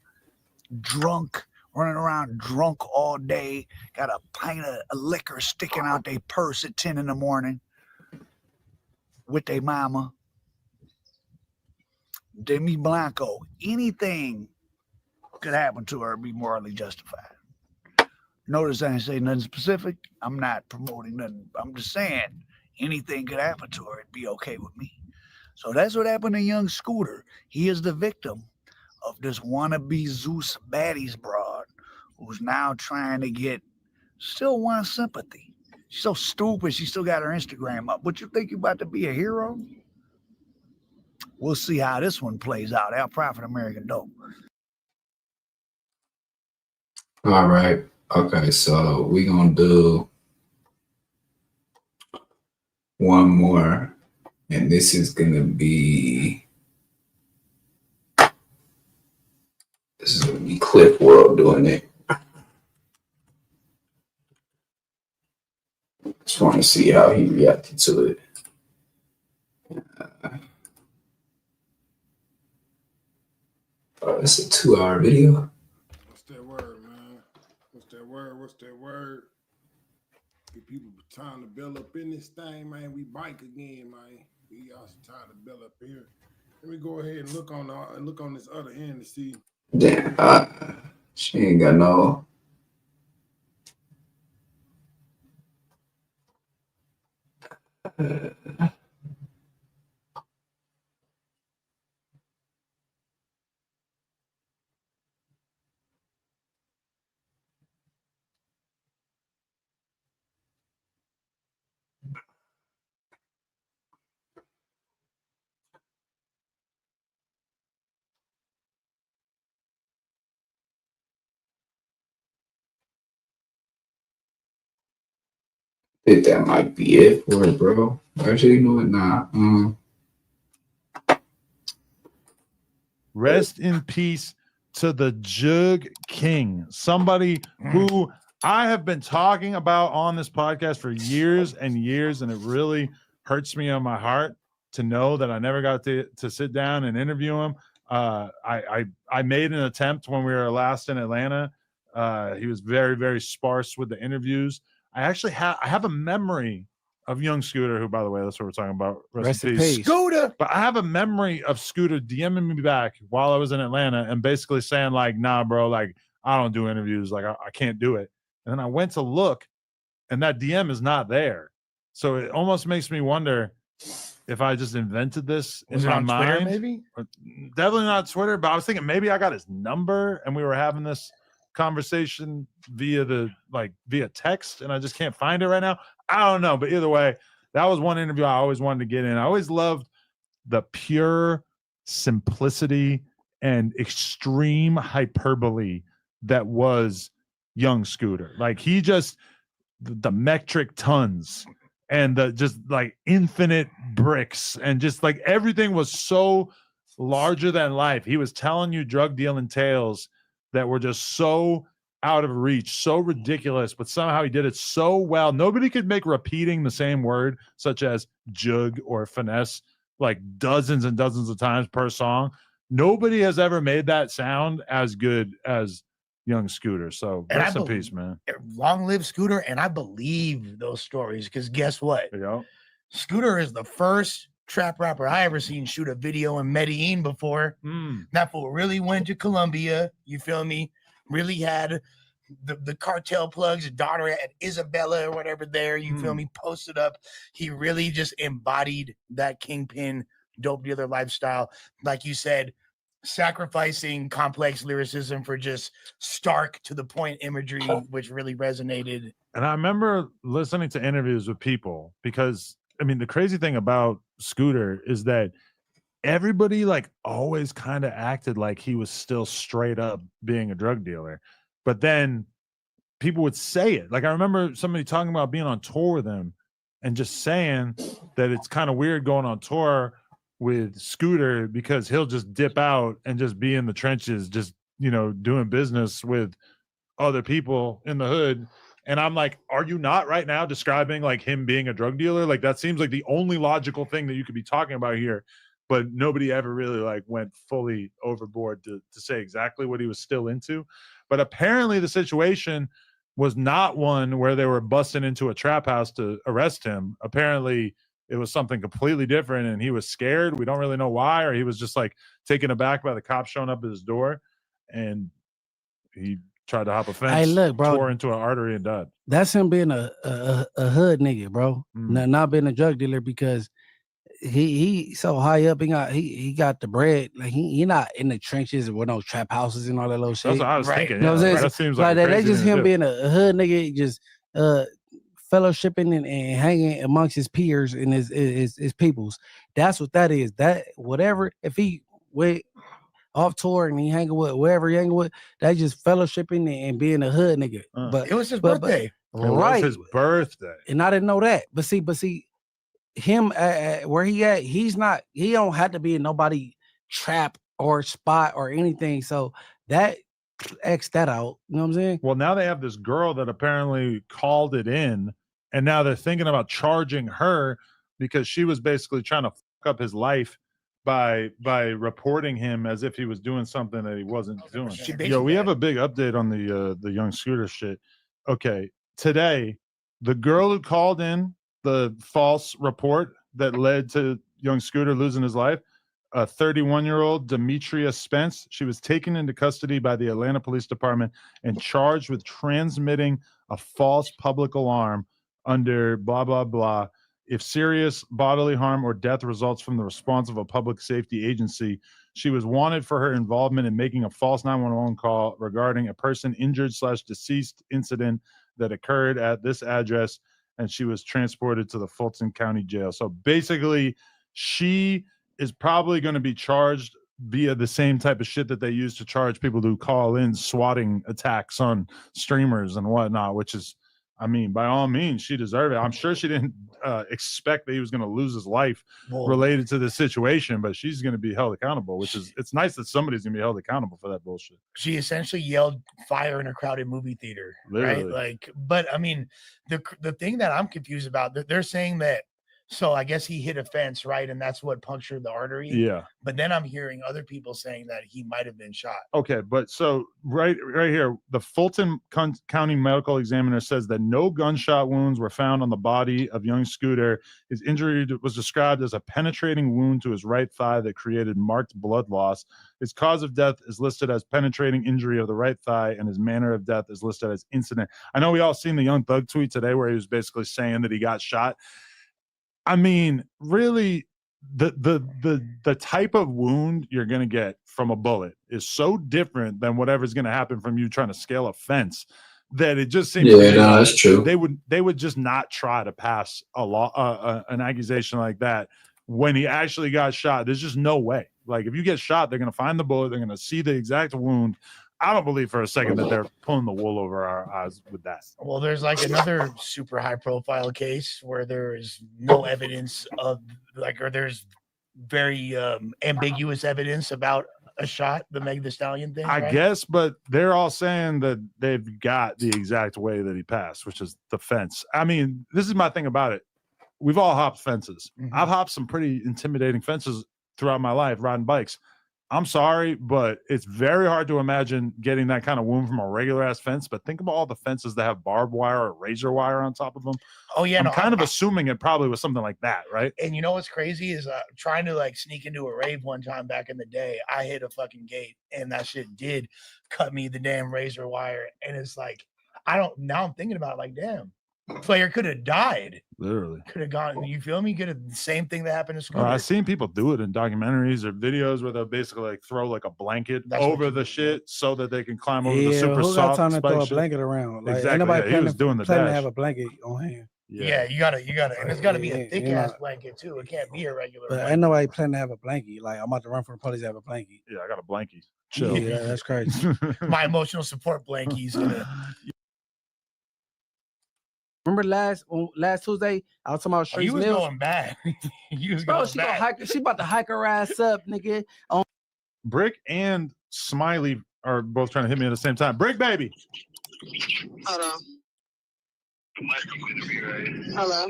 drunk, running around drunk all day, got a pint of liquor sticking out their purse at 10 in the morning with their mama. Demi Blanco, anything could happen to her and be morally justified. Notice I didn't say nothing specific. I'm not promoting nothing. I'm just saying anything could happen to her. It'd be okay with me. So that's what happened to young Scooter. He is the victim of this wannabe Zeus baddies broad who's now trying to still wants sympathy. She's so stupid, she still got her Instagram up. But you think you about to be a hero? We'll see how this one plays out. Our Prophet American Dope. All right. Okay, so we're going to do one more. And this is going to be Cliff World doing it. Just want to see how he reacted to it. It's a 2-hour video. What's that word, man? What's that word? What's that word? Get people trying to build up in this thing, man. We bike again, man. We also trying to build up here. Let me go ahead and look on this other end to see. Damn, she ain't got no. think that might be it for it, bro. Actually, you know what? Nah. Rest in peace to the Jug King, somebody who I have been talking about on this podcast for years and years, and it really hurts me on my heart to know that I never got to sit down and interview him. I made an attempt when we were last in Atlanta. He was very, very sparse with the interviews. I actually have a memory of young Scooter, who, by the way, that's what we're talking about. Rest in peace. Scooter. But I have a memory of Scooter DMing me back while I was in Atlanta and basically saying, like, nah, bro, like, I don't do interviews. Like, I can't do it. And then I went to look, and that DM is not there. So it almost makes me wonder if I just invented this Was in it my on mind. Twitter, maybe? Definitely not Twitter, but I was thinking maybe I got his number and we were having this conversation via text, and I just can't find it right now. I don't know, but either way, that was one interview I always wanted to get in. I always loved the pure simplicity and extreme hyperbole that was young Scooter. Like, he just, the metric tons and the just like infinite bricks, and just like everything was so larger than life. He was telling you drug dealing tales that were just so out of reach, so ridiculous, but somehow he did it so well. Nobody could make repeating the same word, such as jug or finesse, like dozens and dozens of times per song. Nobody has ever made that sound as good as young Scooter. So rest in peace, man. Long live Scooter, and I believe those stories, because guess what? Yeah. Scooter is the first trap rapper I ever seen shoot a video in Medellin before. That fool really went to Colombia. You feel me? Really had the cartel plugs, daughter at Isabella or whatever there. You feel me? Posted up. He really just embodied that kingpin dope dealer lifestyle. Like you said, sacrificing complex lyricism for just stark to the point imagery, which really resonated. And I remember listening to interviews with people, because I mean, the crazy thing about Scooter is that everybody like always kind of acted like he was still straight up being a drug dealer, but then people would say it. Like, I remember somebody talking about being on tour with him and just saying that it's kind of weird going on tour with Scooter because he'll just dip out and just be in the trenches, just, you know, doing business with other people in the hood. And I'm like, are you not right now describing like him being a drug dealer? Like, that seems like the only logical thing that you could be talking about here. But nobody ever really like went fully overboard to say exactly what he was still into. But apparently the situation was not one where they were busting into a trap house to arrest him. Apparently it was something completely different, and he was scared. We don't really know why, or he was just like taken aback by the cops showing up at his door, and he tried to hop a fence, Hey, look, bro, tore into an artery and died. That's him being a hood nigga, bro. Not being a drug dealer, because he so high up. He got the bread. Like, he not in the trenches with no trap houses and all that little shit. That's what I was thinking. You know what I'm saying? That seems like that. a That's crazy just thing to him do. being a hood nigga, just fellowshipping and hanging amongst his peers and his peoples. That's what that is. That whatever. If he went off tour and he hanging with wherever he hanging with, that's just fellowshipping and being a hood nigga. But it was his birthday. It was his birthday. And I didn't know that. But see, him where he at, he don't have to be in nobody trap or spot or anything. So that X that out. You know what I'm saying? Well, now they have this girl that apparently called it in, and now they're thinking about charging her because she was basically trying to fuck up his life by reporting him as if he was doing something that he wasn't doing. Yo, we have a big update on the young Scooter shit. Okay, today, the girl who called in the false report that led to young Scooter losing his life, a 31-year-old Demetria Spence, she was taken into custody by the Atlanta Police Department and charged with transmitting a false public alarm under blah, blah, blah. If serious bodily harm or death results from the response of a public safety agency, she was wanted for her involvement in making a false 911 call regarding a person injured/deceased incident that occurred at this address, and she was transported to the Fulton County Jail. So basically, she is probably going to be charged via the same type of shit that they use to charge people who call in swatting attacks on streamers and whatnot, which is, I mean, by all means, she deserved it. I'm sure she didn't expect that he was going to lose his life related to this situation, but she's going to be held accountable, which is, it's nice that somebody's going to be held accountable for that bullshit. She essentially yelled fire in a crowded movie theater, Literally. right? Like, but I mean, the thing that I'm confused about, they're saying that, so I guess he hit a fence, right? And that's what punctured the artery. Yeah. But then I'm hearing other people saying that he might have been shot. Okay, but so right here, the Fulton County Medical Examiner says that no gunshot wounds were found on the body of young Scooter. His injury was described as a penetrating wound to his right thigh that created marked blood loss. His cause of death is listed as penetrating injury of the right thigh, and his manner of death is listed as incident. I know we all seen the Young Thug tweet today where he was basically saying that he got shot. I mean, really, the type of wound you're going to get from a bullet is so different than whatever's going to happen from you trying to scale a fence that it just seems that's true. They would just not try to pass a law an accusation like that when he actually got shot. There's just no way. Like, if you get shot, they're going to find the bullet, they're going to see the exact wound. I don't believe for a second that they're pulling the wool over our eyes with that. Well, there's like another super high profile case where there is no evidence of or there's very ambiguous evidence about a shot, the Meg Thee Stallion thing. I guess, but they're all saying that they've got the exact way that he passed, which is the fence. I mean, this is my thing about it. We've all hopped fences. Mm-hmm. I've hopped some pretty intimidating fences throughout my life riding bikes. I'm sorry, but it's very hard to imagine getting that kind of wound from a regular ass fence. But think about all the fences that have barbed wire or razor wire on top of them. Oh yeah, I'm kind of assuming it probably was something like that, right? And you know what's crazy is trying to like sneak into a rave one time back in the day. I hit a fucking gate, and that shit did cut me the damn razor wire. And it's like, now I'm thinking about it, like, damn, player could have died. Literally. Could have gone, you feel me? Could have the same thing that happened to Scooter. I've seen people do it in documentaries or videos where they'll basically like throw like a blanket over the shit so that they can climb over the super who soft got time to throw a shit. blanket around? Like, Exactly. ain't nobody He was doing the planning to dash. have a blanket on hand. Yeah, you gotta, and it's gotta be a thick ass Yeah. blanket too. It can't be a regular. But blanket. ain't nobody planning to have a blanket. Like, I'm about to run from the police to have a blanket. Yeah, I got a blankie. Chill. Yeah, that's crazy. My emotional support blankies. Remember last Tuesday, I was talking about Streets You was Mills. going bad. You was Bro, going she bad. she about to hike her ass up, nigga. Brick and Smiley are both trying to hit me at the same time. Brick, baby. Hold on. Hello.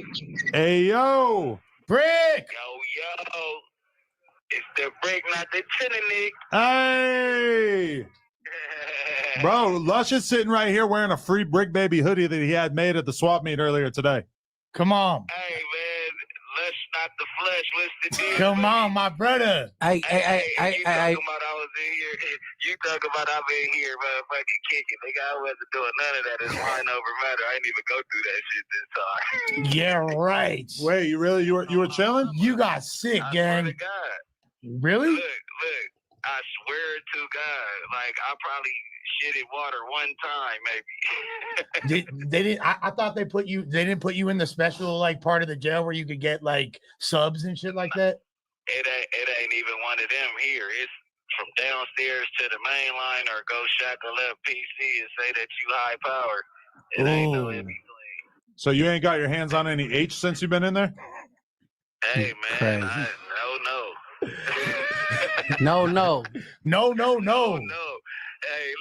Hey, yo. Brick. Yo. It's the Brick, not the Nick. Hey. Bro, Lush is sitting right here wearing a free Brick Baby hoodie that he had made at the swap meet earlier today. Come on. Hey, man. Lush, not the flesh. What's the deal? Come on, my brother. You talking about I was in here. You talking about I've been here, motherfucking kicking. Nigga, I wasn't doing none of that. It's mind over matter. I didn't even go through that shit this time. Yeah, right. Wait, you were chilling? You got sick, gang. Swear to God. Really? Look. I swear to God, like I probably shitted water one time, maybe. They didn't. I thought they didn't put you in the special like part of the jail where you could get like subs and shit like that. It ain't even one of them here. It's from downstairs to the main line, or go shackle up PC and say that you high power. It ain't no in between. So you ain't got your hands on any H since you've been in there? Hey man, no. No. No. Hey,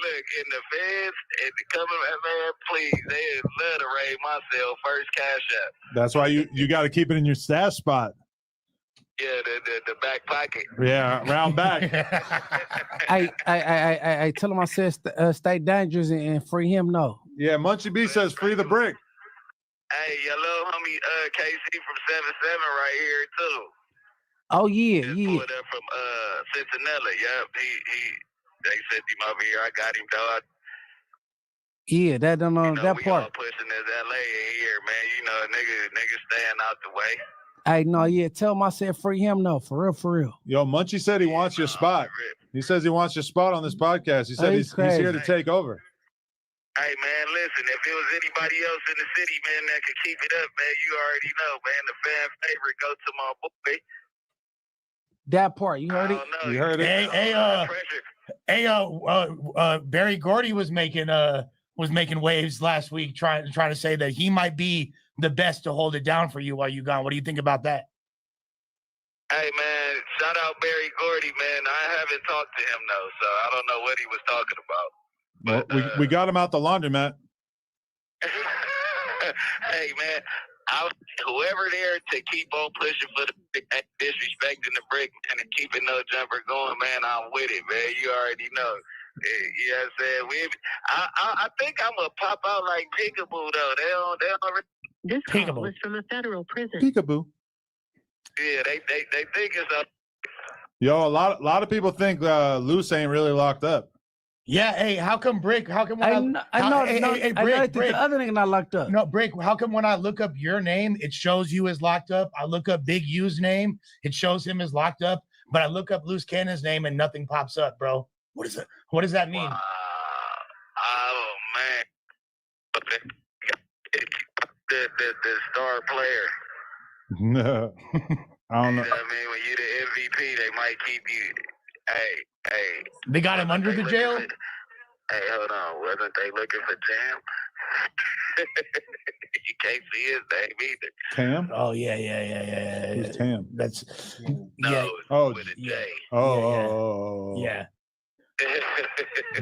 look, in the feds, and the government, man, please, they love to raid my cell first cash app. That's why you got to keep it in your stash spot. Yeah, the back pocket. Yeah, round back. I tell him I said stay dangerous and free him. No. Yeah, Munchie B says free the Brick. Hey, your little homie KC from 7-7 right here too. Oh yeah. Pulled up from Cincinnati. Yep, they sent him over here. I got him, dog. Yeah, that don't know that we part. all pushing this LA in here, man. You know, niggas staying out the way. Hey, no, yeah, tell him I said free him. No, for real. Yo, Munchie said he wants your spot. He says he wants your spot on this podcast. He said he's here to take over. Hey, man, listen, if it was anybody else in the city, man, that could keep it up, man, you already know, man. The fan favorite go to my boy. That part, you heard it? You heard it? Hey, Barry Gordy was making was making waves last week, trying to say that he might be the best to hold it down for you while you gone. What do you think about that? Hey, man, shout out Barry Gordy, man. I haven't talked to him, though, so I don't know what he was talking about. Well, we got him out the laundromat. Hey, man, whoever there to keep on pushing for the disrespecting the brick, man, and keeping no jumper going, man, I'm with it, man. You already know. You know what I'm saying? I think I'm going to pop out like Peekaboo, though. They don't This call was from a federal prison. Peekaboo. Yeah, they think it's up. Yo, a lot of people think Luce ain't really locked up. Yeah, hey, how come Brick? How come when Brick, the other nigga not locked up. No, Brick, how come when I look up your name, it shows you as locked up? I look up Big U's name, it shows him as locked up, but I look up Luce Cannon's name and nothing pops up, bro. What is it? What does that mean? Oh, man. The star player. No, I don't know. You know what I mean? When you the MVP, they might keep you. Hey. They got him under the jail? Hey, hold on. Wasn't they looking for Jam? You can't see his name either. Tam? Oh, yeah. Who's Tam? That's no. Oh, with a J. Yeah.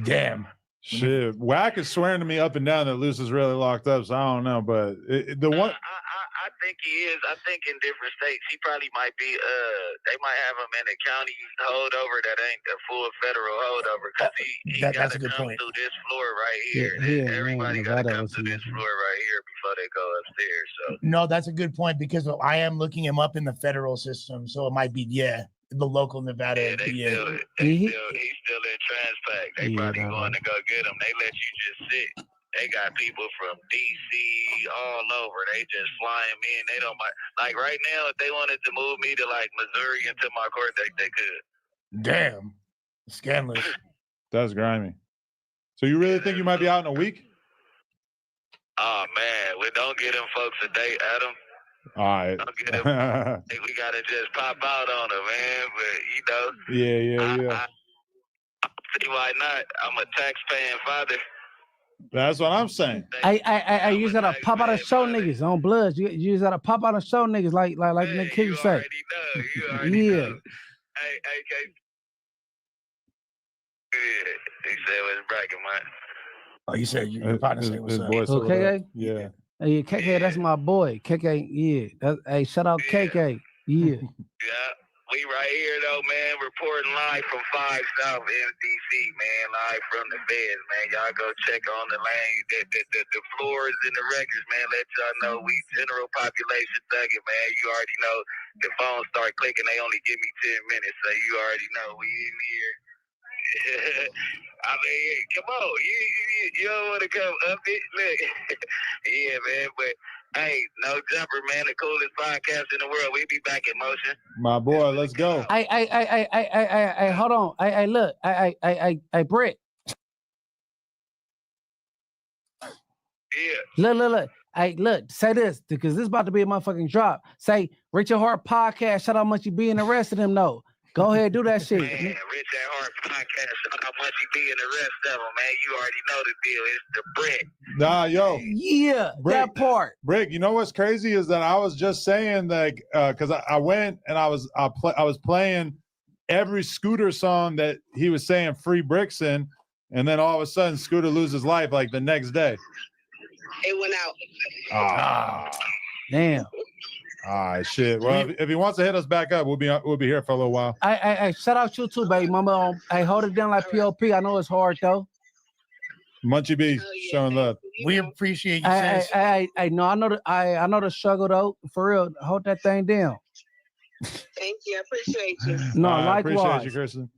Damn. Shit, Whack is swearing to me up and down that Luce is really locked up, so I don't know. But the one, I think he is. I think in different states, he probably might be. They might have him in a county holdover that ain't a full federal holdover because he got to come through this floor right here. Everybody got to come through this floor right here before they go upstairs. So no, that's a good point because I am looking him up in the federal system, so it might be the local Nevada. Yeah, he's still in Transpac. They probably going to go get him. They let you just sit. They got people from DC all over. They just fly him in. They don't mind. Like right now, if they wanted to move me to like Missouri into my court, they could. Damn, scandalous. That's grimy. So you really think you might be out in a week? Oh man, we don't get them folks a date, Adam. All right. Don't get them. We gotta just pop out on them, man. But you know. Yeah. I see why not. I'm a tax-paying father. That's what I'm saying. I use that to pop out and show niggas on bloods. You use that to pop out and show niggas like the kids say. You already know. Hey, he said it was bragging, man. Oh, you said your partner say what's up. Okay. Yeah. Hey, KK, that's my boy. KK, yeah. Hey, shout out KK. Yeah. Yeah. We right here though, man, reporting live from 5 South in DC, man, live from the feds, man. Y'all go check on the lane, the floors and the records, man. Let y'all know we general population thugging, man. You already know the phones start clicking, they only give me 10 minutes, so you already know we in here. I mean, come on, you don't want to come up it, look. Yeah, man, but hey, no jumper, man. The coolest podcast in the world. We be back in motion. My boy, let's go. I hold on. Look. I Britt. Yeah. Look. Look. Say this because this is about to be a motherfucking drop. Say Richard Hart podcast. Shout out how much you be in the rest of them though. Go ahead, do that shit. Man, Rich at Heart podcast. Shout out how much you be in the rest of them, man. You already know the deal. It's the brick. Nah, yo. Yeah, Brick, that part. Brick, you know what's crazy is that I was just saying like because I went and I was playing every Scooter song that he was saying free bricks in, and then all of a sudden Scooter loses life like the next day. It went out. Damn. All right, shit. Well, if he wants to hit us back up, we'll be here for a little while. I shout out you too, baby mama. I hold it down like POP. I know it's hard though. Munchie B, showing love. We appreciate you. I know. I know the struggle though. For real, hold that thing down. Thank you. I appreciate you. No, I likewise. appreciate you, Kristen.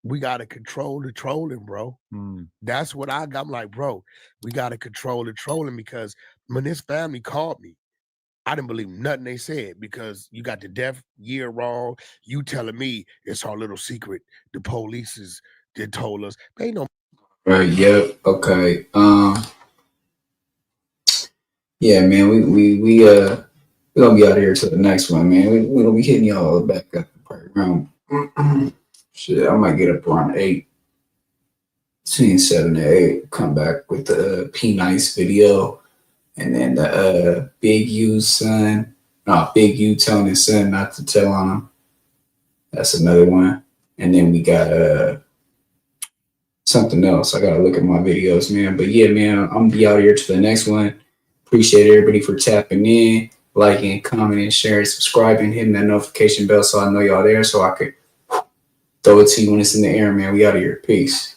We got to control the trolling, bro. That's what I got. I'm like, bro, we got to control the trolling because when this family called me, I didn't believe nothing they said because you got the death year wrong. You telling me it's our little secret. The police did told us. They ain't no. Yep. Okay. Yeah, man. We gonna be out here to the next one, man. We gonna be hitting y'all back up probably around. Shit, I might get up around 8. between 7 to 8. Come back with the P Nice video, and then the Big U son. No, Big U telling his son not to tell on him. That's another one. And then we got something else. I gotta look at my videos, man. But yeah, man, I'm gonna be out here to the next one. Appreciate everybody for tapping in, liking, commenting, sharing, subscribing, hitting that notification bell so I know y'all there, so I could throw it to you when it's in the air, man. We out of here. Peace.